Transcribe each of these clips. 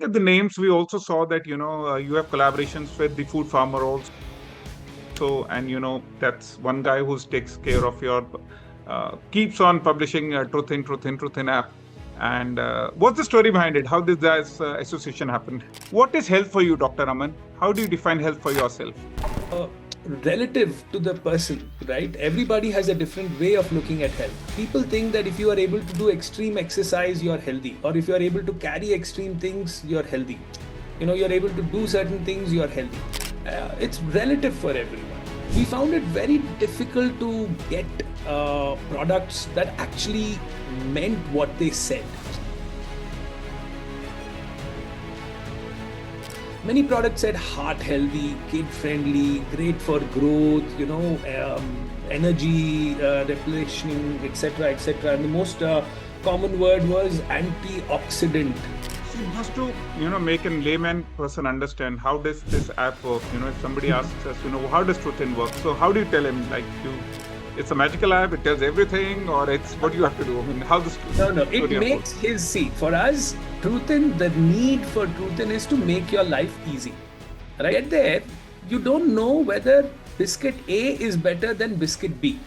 At the names, we also saw that you have collaborations with the food farmer also, and that's one guy who takes care of your keeps on publishing Truth in app. And what's the story behind it? How did this association happen? What is health for you, Dr. Aman? How do you define health for yourself? uh, Relative to the person, right? Everybody has a different way of looking at health. People think that if you are able to do extreme exercise, you're healthy, or if you are able to carry extreme things, you're healthy. You're able to do certain things, you're healthy. It's relative for everyone. We found it very difficult to get products that actually meant what they said. Many products said heart healthy, kid friendly, great for growth, energy replenishing, etc., etc. And the most common word was antioxidant. So just to make a layman person understand how does this app work. If somebody asks us, how does Truthin work? So how do you tell him it's a magical app, it tells everything, or it's what you have to do? I mean, how this No, no, it story makes unfolds? his see. For us, Truthin, the need for Truthin is to make your life easy. Right? Get there, you don't know whether biscuit A is better than biscuit B,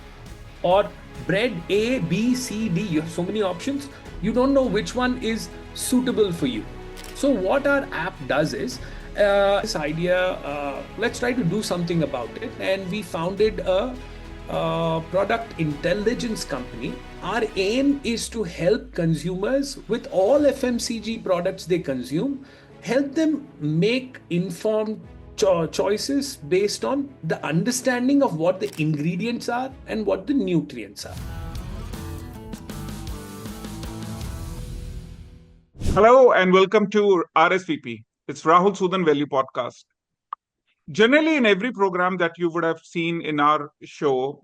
or bread A, B, C, D. You have so many options. You don't know which one is suitable for you. So what our app does is this idea. Let's try to do something about it, and we founded a product intelligence company. Our aim is to help consumers with all FMCG products they consume, help them make informed choices based on the understanding of what the ingredients are and what the nutrients are. Hello and welcome to RSVP. It's Rahul Sudan Value Podcast. Generally, in every program that you would have seen in our show,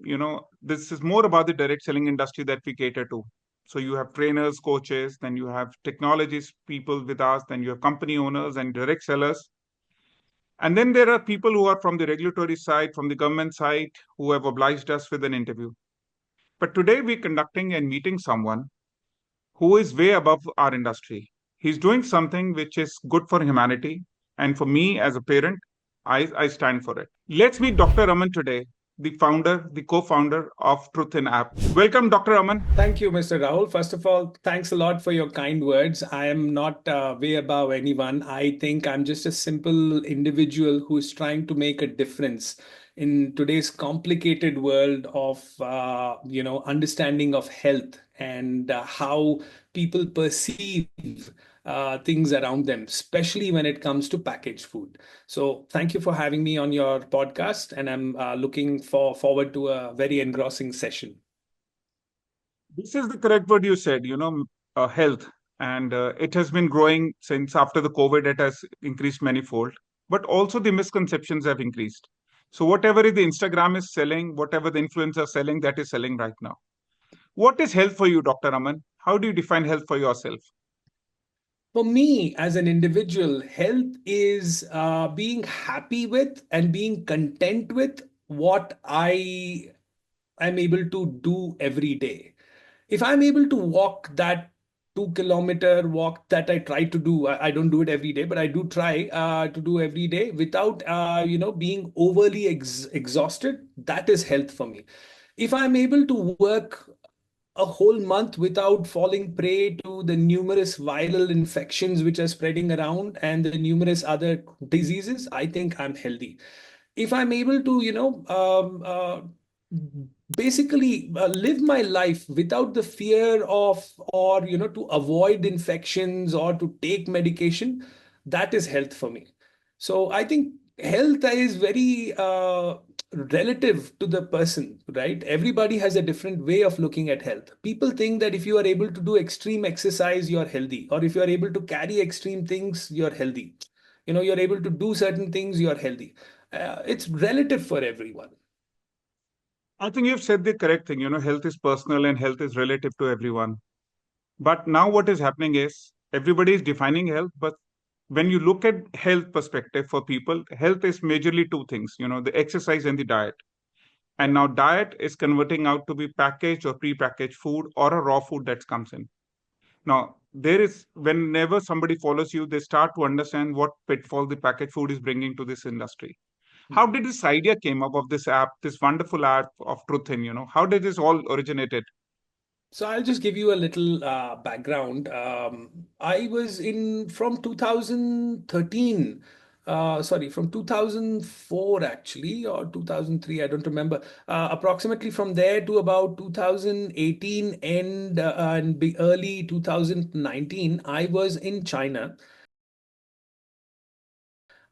this is more about the direct selling industry that we cater to. So you have trainers, coaches, then you have technologies people with us, then you have company owners and direct sellers. And then there are people who are from the regulatory side, from the government side, who have obliged us with an interview. But today we're conducting and meeting someone who is way above our industry. He's doing something which is good for humanity. And for me as a parent, I stand for it. Let's meet Dr. Aman today, the co founder of TruthIn app. Welcome, Dr. Aman. Thank you, Mr. Rahul. First of all, thanks a lot for your kind words. I am not way above anyone. I think I'm just a simple individual who's trying to make a difference in today's complicated world of understanding of health and how people perceive things around them, especially when it comes to packaged food. So, thank you for having me on your podcast, and I'm looking forward to a very engrossing session. This is the correct word you said, health. And it has been growing since after the COVID, it has increased manifold, but also the misconceptions have increased. So, whatever the Instagram is selling, whatever the influencer is selling, that is selling right now. What is health for you, Dr. Aman? How do you define health for yourself? For me, as an individual, health is being happy with and being content with what I am able to do every day. If I'm able to walk that 2 kilometer walk that I try to do, I don't do it every day, but I do try to do every day without, being overly exhausted, that is health for me. If I'm able to work a whole month without falling prey to the numerous viral infections which are spreading around and the numerous other diseases, I think I'm healthy. If I'm able to, basically live my life without the fear of, or, to avoid infections or to take medication, that is health for me. So I think health is very relative to the person, right? Everybody has a different way of looking at health. People think that if you are able to do extreme exercise, you're healthy, or if you are able to carry extreme things, you're healthy. You're able to do certain things, you're healthy. It's relative for everyone. I think you've said the correct thing. Health is personal and health is relative to everyone. But now what is happening is everybody is defining health, but when you look at health perspective for people, health is majorly two things, the exercise and the diet. And now diet is converting out to be packaged or pre-packaged food or a raw food that comes in. Now, there is, whenever somebody follows you, they start to understand what pitfall the packaged food is bringing to this industry. How did this idea came up of this app, this wonderful app of TruthIn? How did this all originated? So I'll just give you a little background. I was in from 2013, sorry, from 2004 actually, or 2003, I don't remember. Approximately from there to about 2018 and early 2019, I was in China.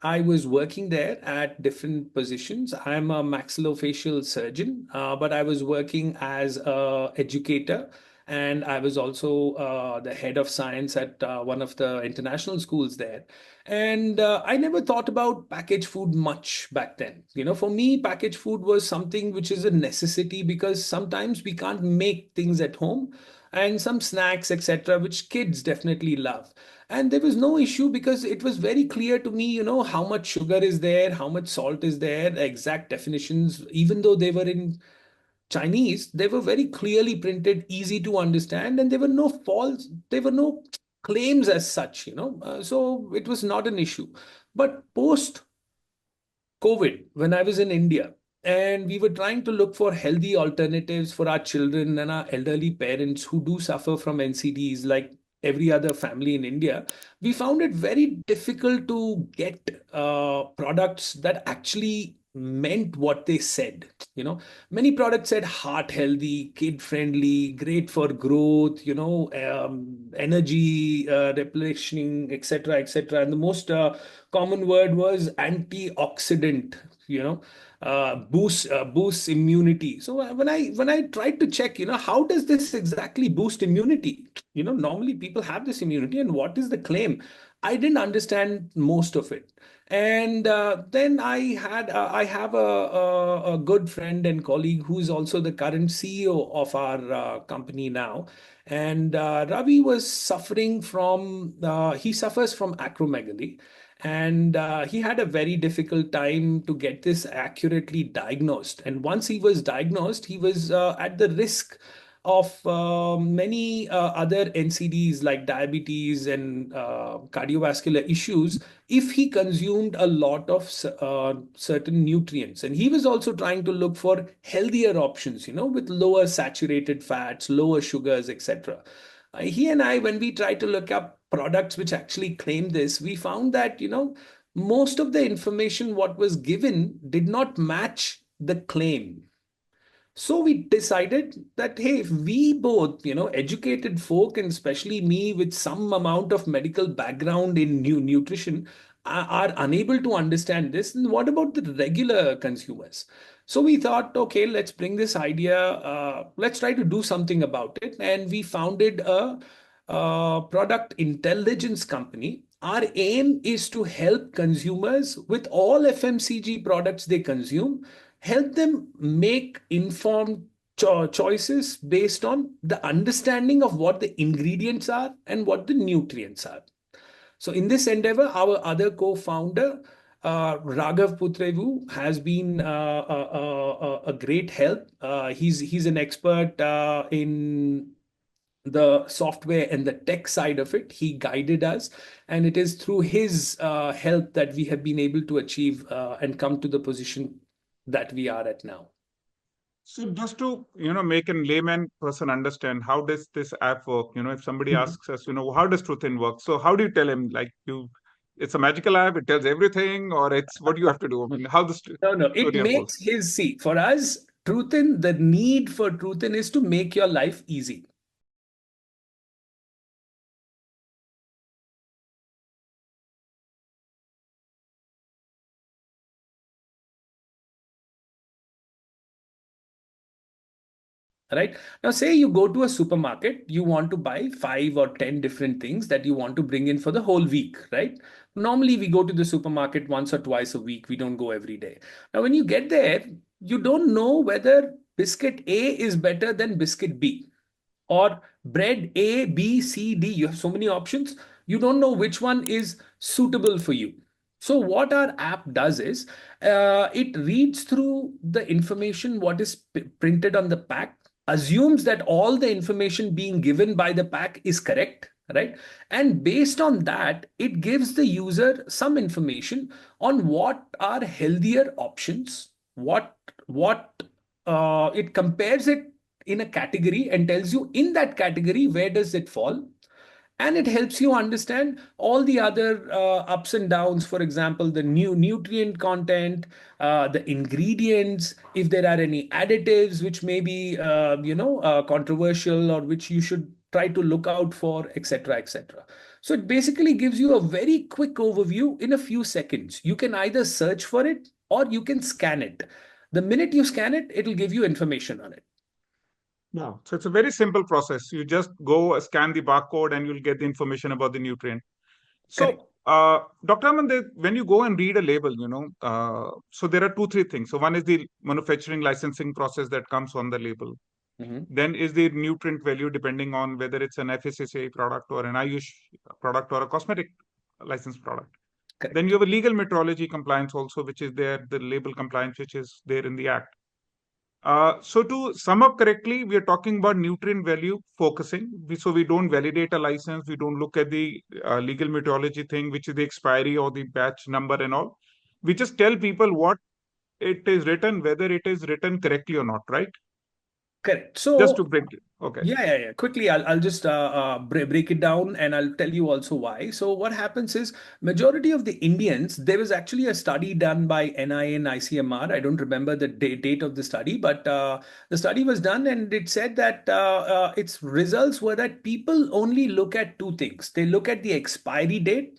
I was working there at different positions. I'm a maxillofacial surgeon, but I was working as a educator, and I was also the head of science at one of the international schools there. And I never thought about packaged food much back then. For me, packaged food was something which is a necessity because sometimes we can't make things at home, and some snacks, etc., which kids definitely love. And there was no issue because it was very clear to me, how much sugar is there, how much salt is there, the exact definitions. Even though they were in Chinese, they were very clearly printed, easy to understand, and there were no faults, there were no claims as such, so it was not an issue. But post COVID, when I was in India, and we were trying to look for healthy alternatives for our children and our elderly parents who do suffer from NCDs like every other family in India, we found it very difficult to get products that actually meant what they said. Many products said heart healthy, kid friendly, great for growth, energy replenishing, etc., etc. And the most common word was antioxidant, boosts immunity. So when I tried to check, how does this exactly boost immunity? Normally people have this immunity, and what is the claim? I didn't understand most of it. And then I have a good friend and colleague who's also the current CEO of our company now. And Ravi was suffering from, he suffers from acromegaly. And he had a very difficult time to get this accurately diagnosed. And once he was diagnosed, he was at the risk of many other NCDs like diabetes and cardiovascular issues if he consumed a lot of certain nutrients. And he was also trying to look for healthier options, with lower saturated fats, lower sugars, etc. He and I, when we tried to look up products which actually claim this, we found that, most of the information what was given did not match the claim. So we decided that, hey, if we both, educated folk, and especially me with some amount of medical background in nutrition, are unable to understand this, then what about the regular consumers? So we thought, okay, let's bring this idea, let's try to do something about it. And we founded a product intelligence company. Our aim is to help consumers with all FMCG products they consume, help them make informed choices based on the understanding of what the ingredients are and what the nutrients are. So, in this endeavor, our other co-founder, Raghav Putrevu, has been a great help. He's an expert in the software and the tech side of it. He guided us, and it is through his help that we have been able to achieve and come to the position that we are at now. So just to, make a layman person understand, how does this app work? If somebody Mhm. asks us, how does TruthIn work? So how do you tell him, like, it's a magical app, it tells everything, or it's what do you have to do? I mean, how the No, no, it story unfolds? makes his, see, for us, Truthin, the need for Truthin is to make your life easy. Right now, say you go to a supermarket, you want to buy 5 or 10 different things that you want to bring in for the whole week, right? Normally we go to the supermarket once or twice a week, we don't go every day. Now when you get there, you don't know whether biscuit A is better than biscuit B, or bread A, B, C, D. You have so many options. You don't know which one is suitable for you. So what our app does is, it reads through the information what is printed on the pack, assumes that all the information being given by the pack is correct, right? And based on that, it gives the user some information on what are healthier options, what it compares it in a category and tells you in that category where does it fall, and it helps you understand all the other ups and downs. For example, the new nutrient content, the ingredients, if there are any additives which may be controversial or which you should try to look out for, etc., etc. So it basically gives you a very quick overview in a few seconds. You can either search for it or you can scan it. The minute you scan it, it'll give you information on it. Yeah. So it's a very simple process. You just go scan the barcode and you'll get the information about the nutrient. Correct. So, Dr. Aman, when you go and read a label, so there are two, three things. So one is the manufacturing licensing process that comes on the label. Mhm. Then is the nutrient value, depending on whether it's an FSSAI product or an Ayush product or a cosmetic licensed product. Then Correct. you have a legal metrology compliance also, which is there, the label compliance, which is there in the act. So to sum up correctly, we are talking about nutrient value focusing. So we don't validate a license. We don't look at the legal metrology thing, which is the expiry or the batch number and all. We just tell people what it is written, whether it is written correctly or not, right? Correct. Just to So break it. Okay. yeah. Quickly, I'll just break it down and I'll tell you also why. So what happens is majority of the Indians, there was actually a study done by NIA and ICMR. I don't remember the date of the study, but the study was done and it said that its results were that people only look at two things. They look at the expiry date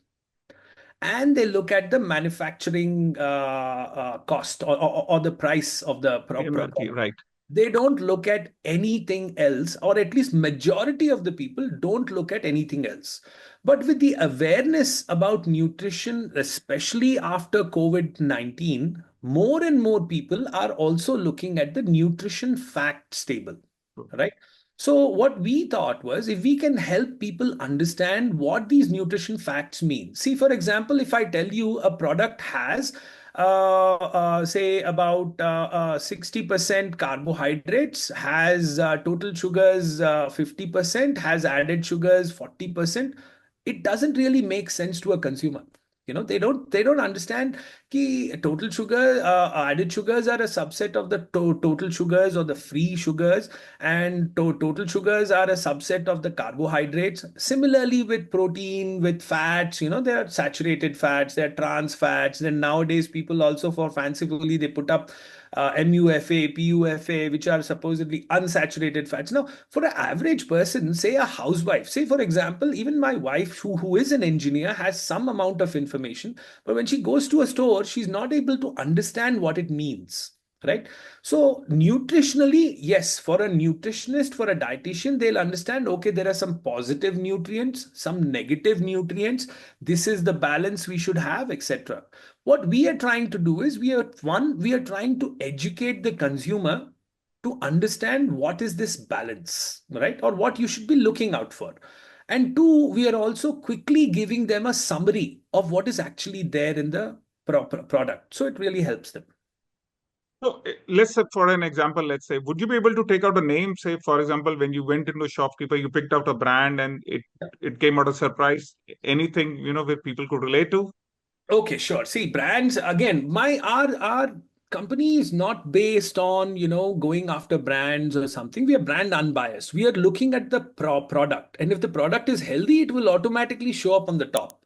and they look at the manufacturing cost or the price of the product. MRP, right. They don't look at anything else, or at least majority of the people don't look at anything else. But with the awareness about nutrition, especially after COVID-19, more and more people are also looking at the nutrition facts table, right? So what we thought was, if we can help people understand what these nutrition facts mean. See, for example, if I tell you a product has say about 60% carbohydrates, has total sugars 50%, has added sugars 40%, it doesn't really make sense to a consumer. They don't understand कि total sugar, added sugars are a subset of the total sugars or the free sugars, and total sugars are a subset of the carbohydrates. Similarly with protein, with fats, there are saturated fats, there are trans fats. Then nowadays people also, for fancifully, they put up MUFA, PUFA, which are supposedly unsaturated fats. Now, for an average person, say a housewife, say for example, even my wife, who is an engineer, has some amount of information, but when she goes to a store, she's not able to understand what it means. Right. So, nutritionally, yes, for a nutritionist, for a dietitian, they'll understand, okay, there are some positive nutrients, some negative nutrients. This is the balance we should have, etc. What we are trying to do is, we are trying to educate the consumer to understand what is this balance, right? Or what you should be looking out for. And two, we are also quickly giving them a summary of what is actually there in the product. So it really helps them. So let's say, for an example, let's say, would you be able to take out a name? Say, for example, when you went into a shopkeeper, you picked out a brand and it came out a surprise. Anything, where people could relate to? Okay, sure. See, brands again, my our company is not based on, going after brands or something. We are brand unbiased. We are looking at the product. And if the product is healthy, it will automatically show up on the top,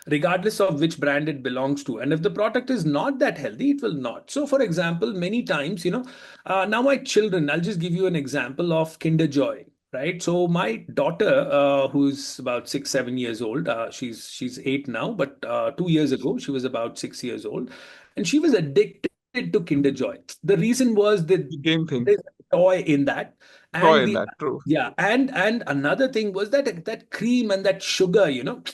regardless of which brand it belongs to. And if the product is not that healthy, it will not. So, for example, many times, now my children, I'll just give you an example of Kinder Joy. Right. So my daughter, who's about 6, 7 years old, she's 8 now, but 2 years ago she was about 6 years old, and she was addicted to Kinder Joy. The reason was that The game thing. there's a toy in that, Toy and in the that, true. yeah, and another thing was that cream and that sugar.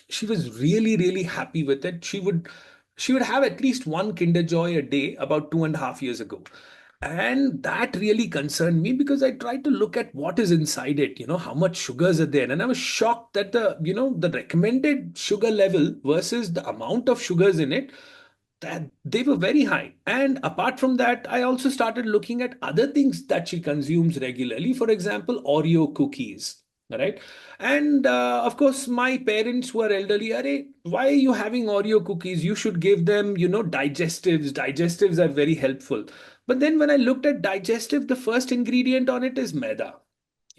She was really happy with it. She would have at least one Kinder Joy a day about 2.5 years ago. And that really concerned me because I tried to look at what is inside it, how much sugars are there. And I was shocked that the recommended sugar level versus the amount of sugars in it, that they were very high. And apart from that, I also started looking at other things that she consumes regularly. For example, Oreo cookies. right? And of course, my parents who are elderly, are, why are you having Oreo cookies? You should give them, digestives. Digestives are very helpful. But then when I looked at digestive, the first ingredient on it is maida.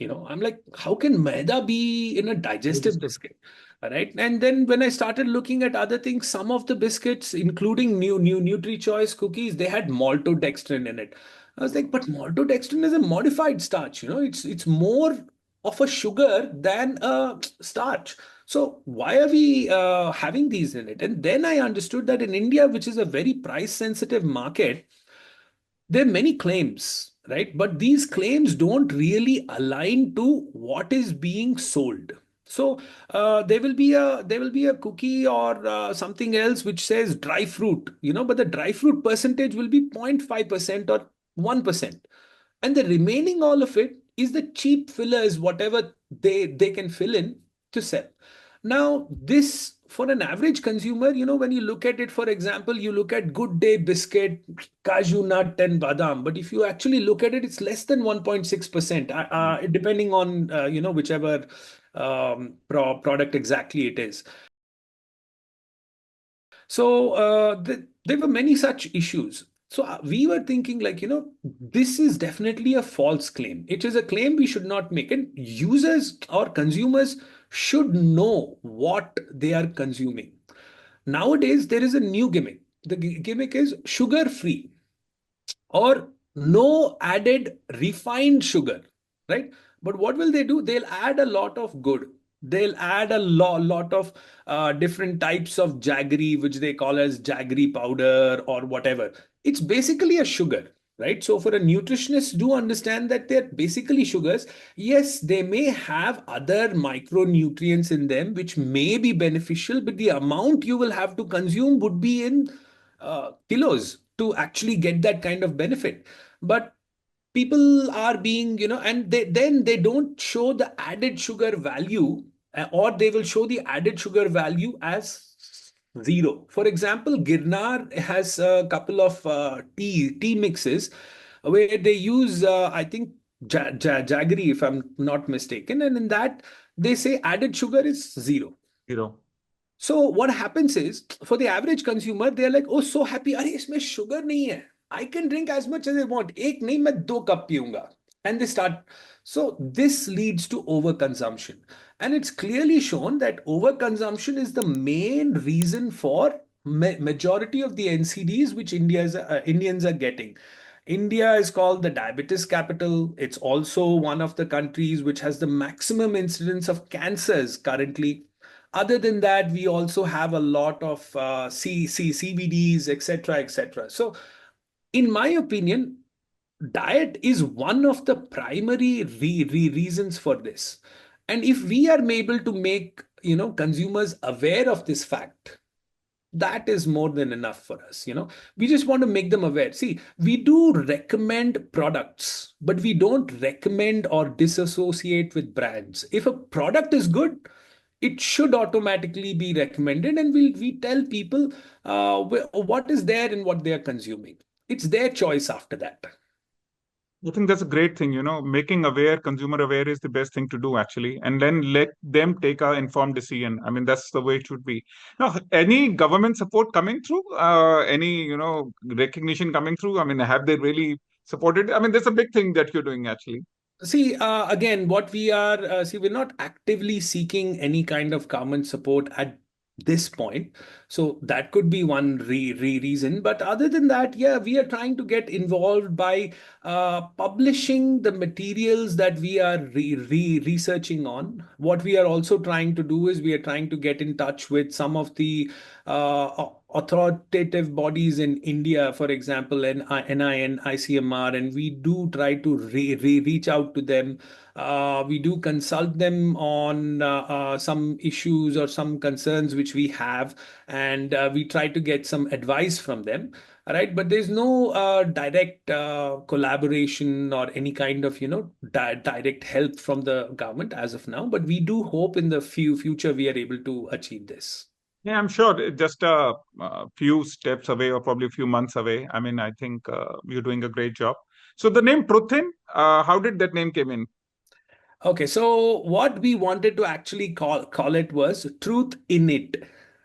I'm like, how can maida be in a digestive Registered. biscuit? All right. And then when I started looking at other things, some of the biscuits, including new Nutri-Choice cookies, they had maltodextrin in it. I was like, but maltodextrin is a modified starch. It's more of a sugar than a starch. So why are we having these in it? And then I understood that in India, which is a very price sensitive market, there are many claims, right? But these claims don't really align to what is being sold. So there will be a cookie or something else which says dry fruit, but the dry fruit percentage will be 0.5% or 1%, and the remaining all of it is the cheap fillers, whatever they can fill in to sell. Now, this for an average consumer, when you look at it, for example, you look at Good Day biscuit, cashew nut, and badam. But if you actually look at it, it's less than 1.6%, depending on, whichever product exactly it is. So there were many such issues. So we were thinking, like, this is definitely a false claim. It is a claim we should not make. And users or consumers should know what they are consuming. Nowadays, there is a new gimmick. The gimmick is sugar free or no added refined sugar, right? But what will they do? They'll add a lot of good. They'll add a lot of different types of jaggery, which they call as jaggery powder or whatever. It's basically a sugar, right? So for a nutritionist, do understand that they're basically sugars. Yes, they may have other micronutrients in them, which may be beneficial, but the amount you will have to consume would be in kilos to actually get that kind of benefit. But people are being, and then they don't show the added sugar value, or they will show the added sugar value as zero. For example, Girnar has a couple of tea mixes where they use, I think, jaggery, if I'm not mistaken, and in that they say added sugar is zero. Zero. So what happens is, for the average consumer, they're like, oh, so happy, अरे इसमें sugar नहीं है. I can drink as much as I want. एक नहीं, मैं 2 cup पीऊंगा. And they start. So this leads to overconsumption. And it's clearly shown that overconsumption is the main reason for majority of the NCDs which Indians are getting. India is called the diabetes capital. It's also one of the countries which has the maximum incidence of cancers currently. Other than that, we also have a lot of CBDs, etc., etc. So, in my opinion, diet is one of the primary reasons for this. And if we are able to make consumers aware of this fact, that is more than enough for us. We just want to make them aware. See, we do recommend products, but we don't recommend or disassociate with brands. If a product is good, it should automatically be recommended, and we tell people what is there and what they are consuming. It's their choice after that. I think that's a great thing, making aware, consumer aware is the best thing to do actually, and then let them take a informed decision. I mean, that's the way it should be. Now, any government support coming through? Any, recognition coming through? I mean, have they really supported? I mean, that's a big thing that you're doing actually. See, again, what we are, we're not actively seeking any kind of government support at this point. So that could be one reason. But other than that, yeah, we are trying to get involved by publishing the materials that we are researching on. What we are also trying to do is we are trying to get in touch with some of the authoritative bodies in India, for example, NIN, ICMR, and we do try to reach out to them. We do consult them on some issues or some concerns which we have, and we try to get some advice from them. All right, but there's no direct collaboration or any kind of direct help from the government as of now. But we do hope in the future we are able to achieve this. Yeah, I'm sure just a few steps away or probably a few months away. I mean, I think you're doing a great job. So the name TruthIn, how did that name came in? Okay, so what we wanted to actually call it was truth in it,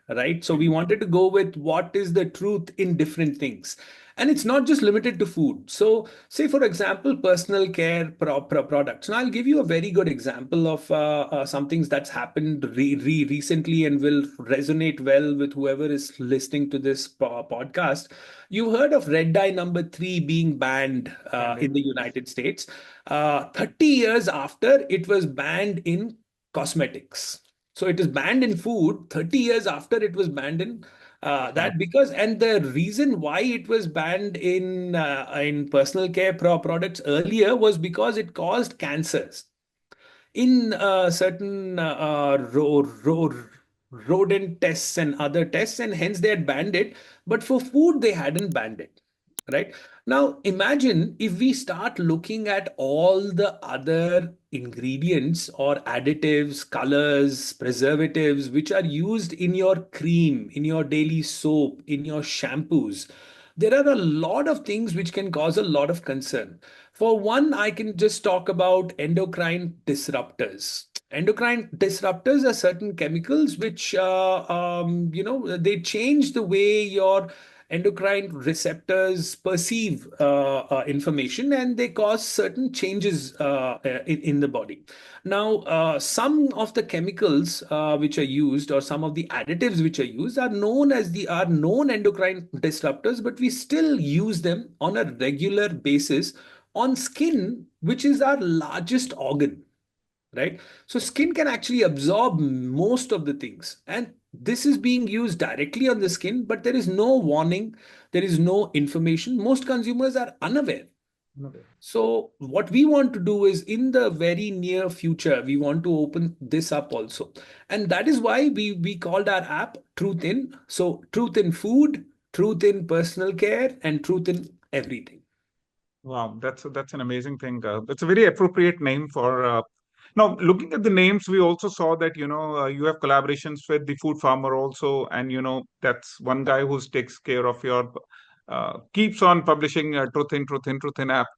right? So we wanted to go with what is the truth in different things. And it's not just limited to food. So, say for example, personal care products. Now, I'll give you a very good example of something that's happened recently and will resonate well with whoever is listening to this podcast. You heard of red dye number three being banned in the United States. 30 years after it was banned in cosmetics. So it is banned in food 30 years after it was banned in that, Cosmetics. because, and the reason why it was banned in personal care products earlier was because it caused cancers in certain rodent tests and other tests, and hence they had banned it. But for food, they hadn't banned it. Right now, imagine if we start looking at all the other ingredients or additives, colors, preservatives, which are used in your cream, in your daily soap, in your shampoos. There are a lot of things which can cause a lot of concern. For one, I can just talk about endocrine disruptors. Endocrine disruptors are certain chemicals which, they change the way your endocrine receptors perceive information, and they cause certain changes in the body. Now, some of the chemicals which are used, or some of the additives which are used, are known as the are known endocrine disruptors, but we still use them on a regular basis on skin, which is our largest organ, right? So skin can actually absorb most of the things, and this is being used directly on the skin, but there is no warning, there is no information. Most consumers are unaware. So what we want to do is, in the very near future, we want to open this up also. And that is why we called our app Truth In. So truth in food, truth in personal care, and truth in everything. Wow, that's an amazing thing. It's a very appropriate name for. Now, looking at the names, we also saw that you have collaborations with the food farmer also, and that's one guy who takes care of your keeps on publishing Truth in app.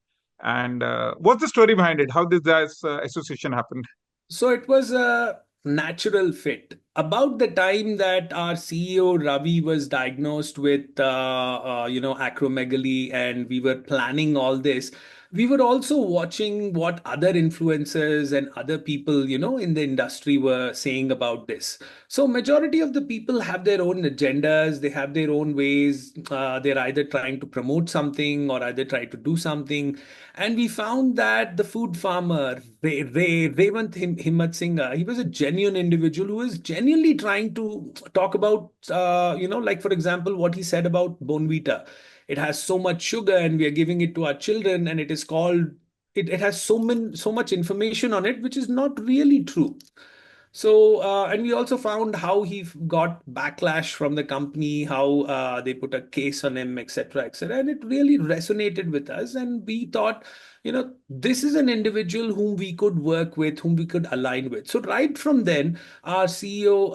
And what's the story behind it? How did this association happen? So it was a natural fit. About the time that our CEO Ravi was diagnosed with, acromegaly, and we were planning all this, we were also watching what other influencers and other people, in the industry were saying about this. So majority of the people have their own agendas. They have their own ways. They're either trying to promote something or either try to do something. And we found that the food farmer, Revant Himmat Singh, he was a genuine individual who was genuinely trying to talk about, like for example, what he said about Bonvita. It has so much sugar, and we are giving it to our children, and it is called. It has so much information on it, which is not really true. So, and we also found how he got backlash from the company, how they put a case on him, etc., etc. And it really resonated with us. And we thought, this is an individual whom we could work with, whom we could align with. So, right from then, our CEO,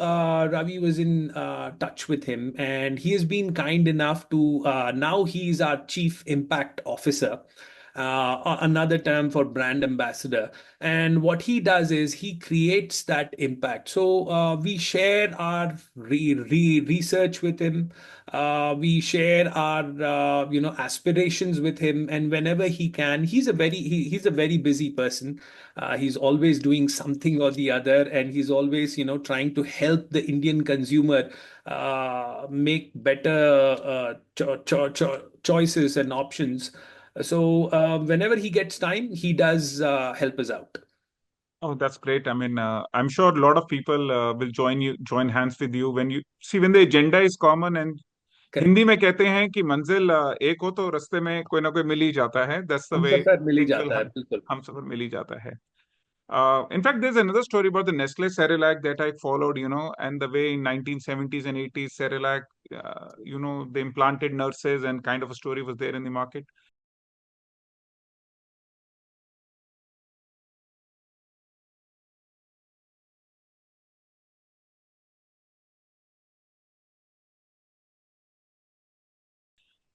Ravi, was in touch with him. And he has been kind enough to, now he's our chief impact officer, another term for brand ambassador. And what he does is he creates that impact. So we share our research with him. We share our aspirations with him, and whenever he can, he's a very busy person. He's always doing something or the other, and he's always trying to help the Indian consumer make better choices and options. So whenever he gets time, he does help us out. Oh, that's great. I mean, I'm sure a lot of people will join hands with you when you see when the agenda is common and Correct. Hindi में कहते हैं कि मंजिल एक हो तो रास्ते में कोई ना कोई मिल ही जाता है. That's the हम way suffer mill he things will जाता है, happen. बिल्कुल. हम सफर मिल ही जाता है. In fact, there's another story about the Nestle Cerelac that I followed, and the way in 1970s and 80s Cerelac, they implanted nurses and kind of a story was there in the market.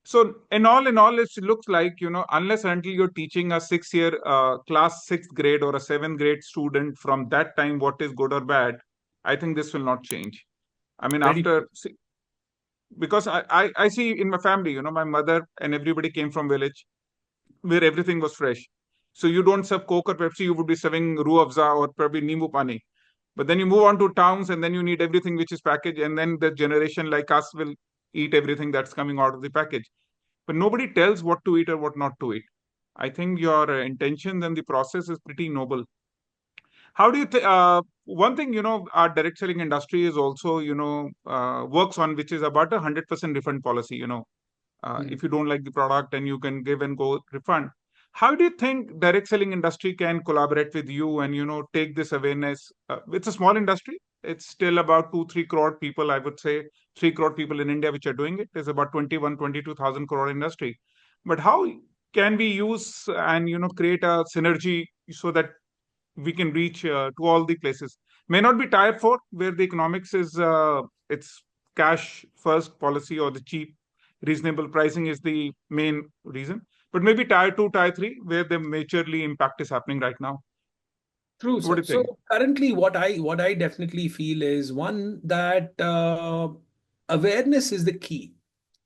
So in all, it looks like, unless until you're teaching a 6 year class sixth grade or a seventh grade student from that time what is good or bad, I think this will not change. I mean, Very true. because I see in my family, my mother and everybody came from village where everything was fresh. So you don't serve Coke or Pepsi, you would be serving Ruh Afza or probably Nimbu Pani. But then you move on to towns and then you need everything which is packaged. And then the generation like us will eat everything that's coming out of the package. But nobody tells what to eat or what not to eat. I think your intentions and the process is pretty noble. How do you one thing, our direct selling industry is also, works on, which is about 100% refund policy, Hmm. if you don't like the product and you can give and go refund. How do you think direct selling industry can collaborate with you and take this awareness? It's a small industry. It's still about 2 3 crore people, I would say. 3 crore people in India which are doing it. There's about 21 22,000 crore industry. But how can we use and create a synergy so that we can reach to all the places? May not be tier 4 where the economics is it's cash first policy, or the cheap reasonable pricing is the main reason, but maybe tier 2 tier 3 where the majorly impact is happening right now. True, What sir. do you think? So currently, what I definitely feel is one that awareness is the key.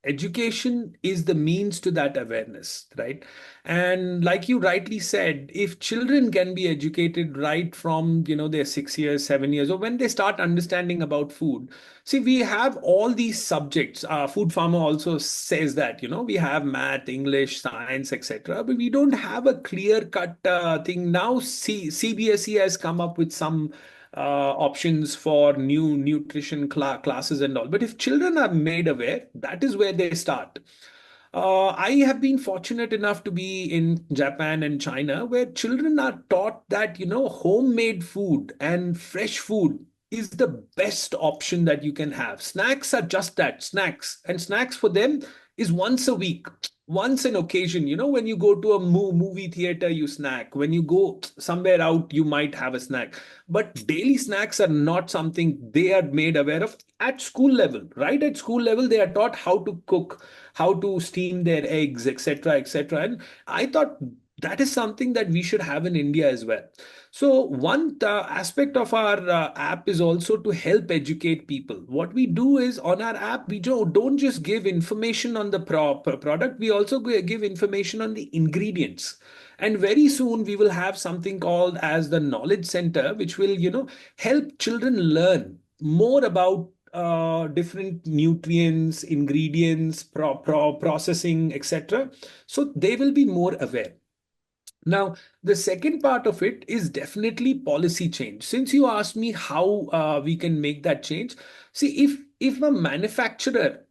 Education is the means to that awareness, right? And like you rightly said, if children can be educated right from their 6 years, 7 years, or when they start understanding about food. See, we have all these subjects. Food farmer also says that we have math, English, science, etc. But we don't have a clear cut thing now. CBSE has come up with some options for new nutrition classes and all. But if children are made aware, that is where they start. I have been fortunate enough to be in Japan and China, where children are taught that, homemade food and fresh food is the best option that you can have. Snacks are just that, snacks. And snacks for them is once a week, once an occasion. When you go to a movie theater, you snack. When you go somewhere out, you might have a snack. But daily snacks are not something they are made aware of at school level. Right at school level, they are taught how to cook, how to steam their eggs, etc., etc. And I thought that is something that we should have in India as well. So one aspect of our app is also to help educate people. What we do is on our app, we don't just give information on the product, we also give information on the ingredients. And very soon we will have something called as the knowledge center, which will help children learn more about different nutrients, ingredients, processing, etc. So they will be more aware. Now, the second part of it is definitely policy change. Since you asked me how we can make that change, see, if a manufacturer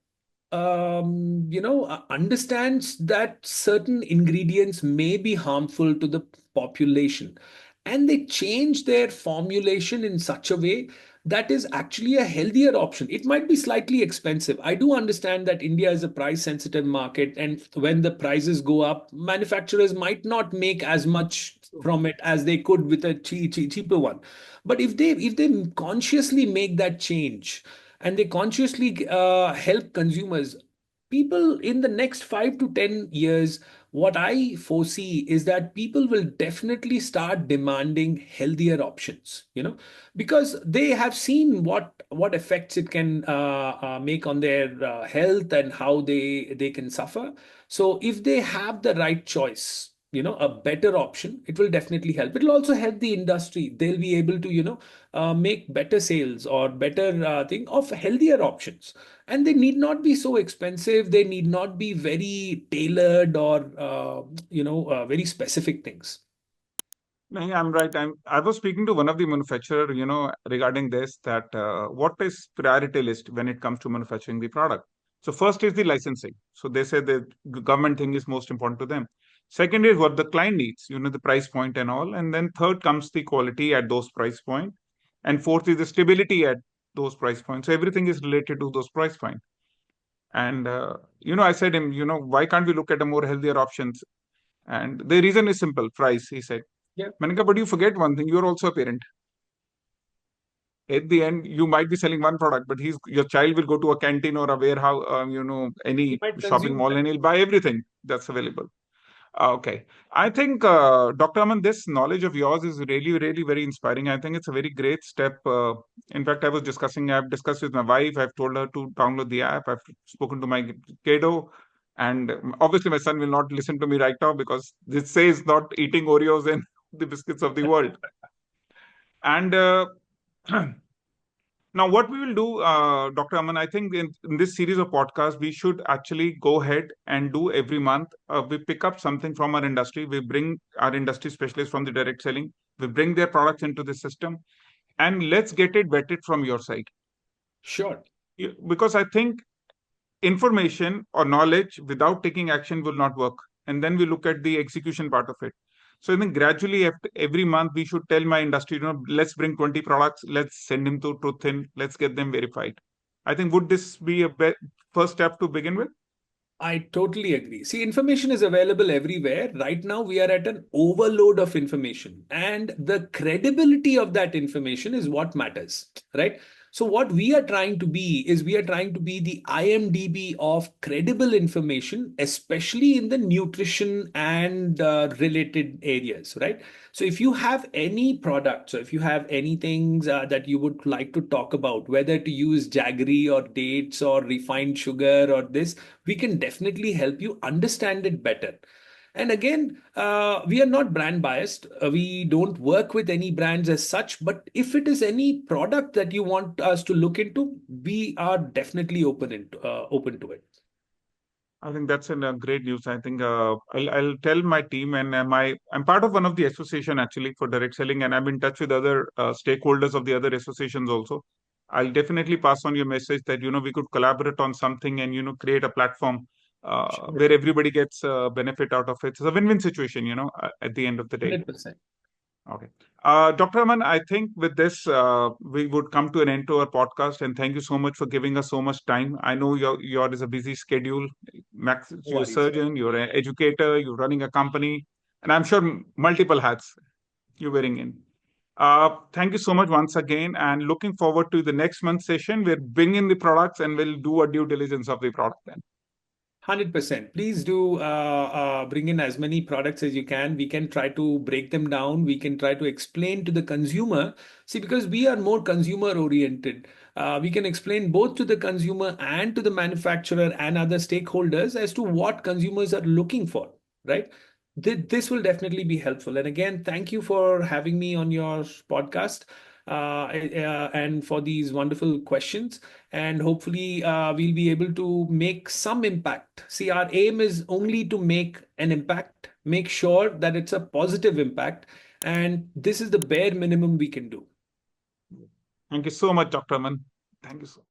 understands that certain ingredients may be harmful to the population, and they change their formulation in such a way that is actually a healthier option. It might be slightly expensive. I do understand that India is a price sensitive market, and when the prices go up, manufacturers might not make as much from it as they could with a cheaper one. But if they consciously make that change, and they consciously help consumers, people in the next 5 to 10 years, what I foresee is that people will definitely start demanding healthier options, because they have seen what effects it can make on their health and how they can suffer. So if they have the right choice, a better option, it will definitely help. It will also help the industry. They'll be able to make better sales or better thing of healthier options, and they need not be so expensive. They need not be very tailored or very specific things. No, yeah, I'm right. I was speaking to one of the manufacturer, regarding this, that what is priority list when it comes to manufacturing the product. So first is the licensing. So they say the government thing is most important to them. Second is what the client needs, the price point and all. And then third comes the quality at those price point. And fourth is the stability at those price points. So everything is related to those price point. And I said him, why can't we look at a more healthier options? And the reason is simple, price. He said. Yeah. Manika, but you forget one thing. You're also a parent. At the end, you might be selling one product, but your child will go to a canteen or a warehouse, He any might shopping consume mall, that. and he'll buy everything that's available. Okay. I think, Dr. Aman, this knowledge of yours is really, really very inspiring. I think it's a very great step. In fact, I've discussed with my wife, I've told her to download the app, I've spoken to my kiddo, and obviously my son will not listen to me right now because this says not eating Oreos and the biscuits of the world. And now, what we will do, Dr. Aman, I think in this series of podcasts, we should actually go ahead and do every month. We pick up something from our industry. We bring our industry specialists from the direct selling. We bring their products into the system, and let's get it vetted from your side. Sure. Because I think information or knowledge without taking action will not work. And then we look at the execution part of it. So I think gradually every month we should tell my industry, let's bring 20 products, let's send them to TruthIn, let's get them verified. I think would this be a first step to begin with? I totally agree. See, information is available everywhere. Right now, we are at an overload of information, and the credibility of that information is what matters, right? So, what we are trying to be is we are trying to be the IMDb of credible information, especially in the nutrition and related areas, right? So, if you have any products, or if you have any things that you would like to talk about, whether to use jaggery or dates or refined sugar or this, we can definitely help you understand it better. And again, we are not brand biased. We don't work with any brands as such. But if it is any product that you want us to look into, we are definitely open to it. I think that's great news. I think I'll tell my team, and I'm part of one of the association actually for direct selling, and I'm in touch with other stakeholders of the other associations also. I'll definitely pass on your message that we could collaborate on something and create a platform Sure. where everybody gets benefit out of it. It's a win-win situation, at the end of the day. 100%. Okay. Dr. Aman, I think with this, we would come to an end to our podcast. And thank you so much for giving us so much time. I know your is a busy schedule. Max, No you're a worries. surgeon, you're an educator, you're running a company, and I'm sure multiple hats you're wearing in. Thank you so much once again. And looking forward to the next month's session. We'll bring in the products and we'll do a due diligence of the product then. 100%. Please do bring in as many products as you can. We can try to break them down. We can try to explain to the consumer. See, because we are more consumer oriented, we can explain both to the consumer and to the manufacturer and other stakeholders as to what consumers are looking for, right? This will definitely be helpful. And again, thank you for having me on your podcast and for these wonderful questions. And hopefully, we'll be able to make some impact. See, our aim is only to make an impact, make sure that it's a positive impact. And this is the bare minimum we can do. Thank you so much, Dr. Aman. Thank you so